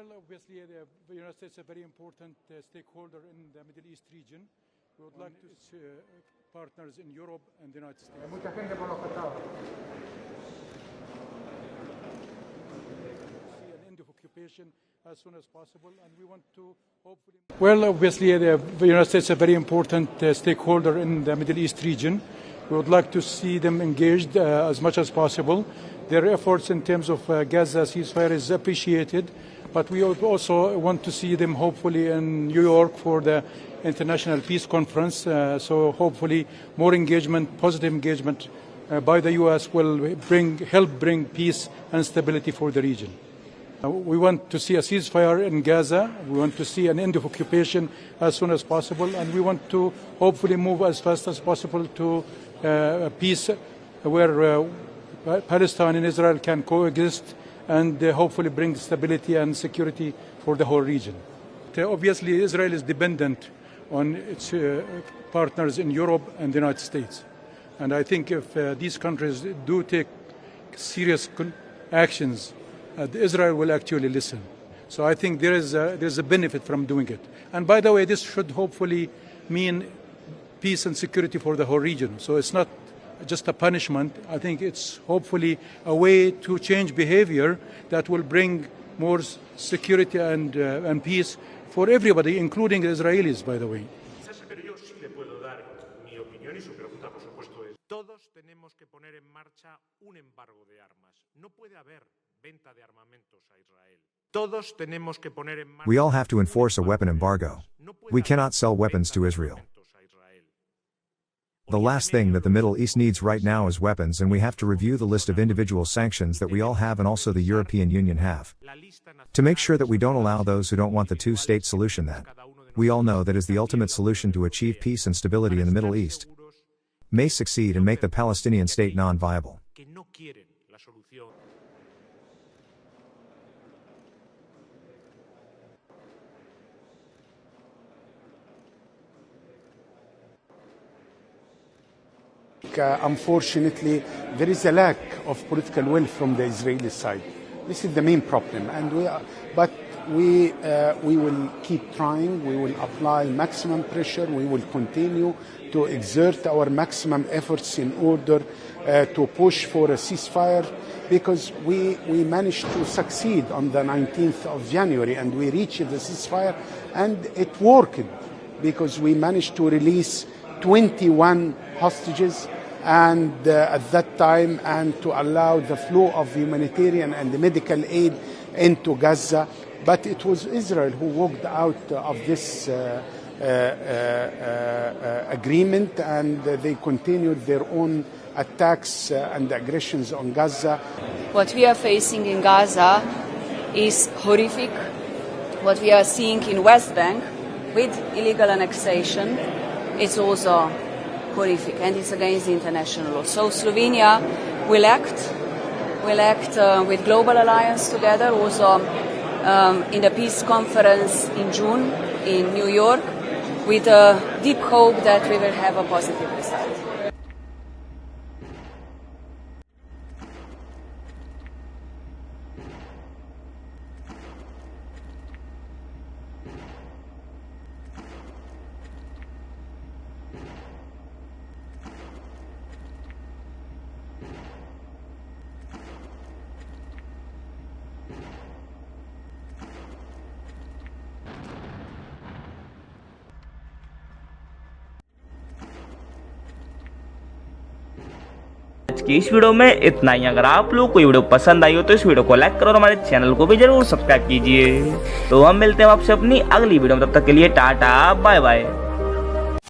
Well, obviously, the United States is a very important stakeholder in the Middle East region. We would like to see partners in Europe and the United States. See an end of occupation as soon as possible, and we want to hopefully. Well, obviously, the United States is a very important stakeholder in the Middle East region. We would like to see them engaged as much as possible. Their efforts in terms of Gaza ceasefire is appreciated, but we also want to see them hopefully in New York for the International Peace Conference. So hopefully more engagement, positive engagement by the U.S. will help bring peace and stability for the region. We want to see a ceasefire in Gaza. We want to see an end of occupation as soon as possible, and we want to hopefully move as fast as possible to peace where Palestine and Israel can coexist and hopefully bring stability and security for the whole region. Obviously, Israel is dependent on its partners in Europe and the United States. And I think if these countries do take serious actions, Israel will actually listen. So I think there's a benefit from doing it. And by the way, this should hopefully mean peace and security for the whole region. So it's not just a punishment. I think it's hopefully a way to change behavior that will bring more security and peace for everybody, including the Israelis, by the way. Todos tenemos que poner en marcha un embargo de armas. No puede haber venta de armamentos a Israel. Todos tenemos que poner en marcha. We all have to enforce a weapon embargo. We cannot sell weapons to Israel. The last thing that the Middle East needs right now is weapons, and we have to review the list of individual sanctions that we all have and also the European Union have, to make sure that we don't allow those who don't want the two-state solution that we all know that is the ultimate solution to achieve peace and stability in the Middle East, may succeed and make the Palestinian state non-viable. Unfortunately, there is a lack of political will from the Israeli side. This is the main problem, and we will keep trying. We will apply maximum pressure. We will continue to exert our maximum efforts in order to push for a ceasefire, because we managed to succeed on the 19th of January, and we reached the ceasefire, and it worked because we managed to release 21 hostages and at that time, and to allow the flow of humanitarian and medical aid into Gaza. But it was Israel who walked out of this agreement, and they continued their own attacks and aggressions on Gaza. What we are facing in Gaza is horrific. What we are seeing in West Bank with illegal annexation is also horrific, and it's against the international law. So Slovenia will act with Global Alliance together, also in the peace conference in June in New York, with a deep hope that we will have a positive result. आज की इस video में इतना ही। अगर आप लोग को video पसंद आई हो तो इस वीडियो को लाइक करो और हमारे चैनल को भी जरूर सब्सक्राइब कीजिए। तो हम मिलते हैं आपसे अपनी अगली वीडियो में, तब तक के लिए टाटा बाय बाय।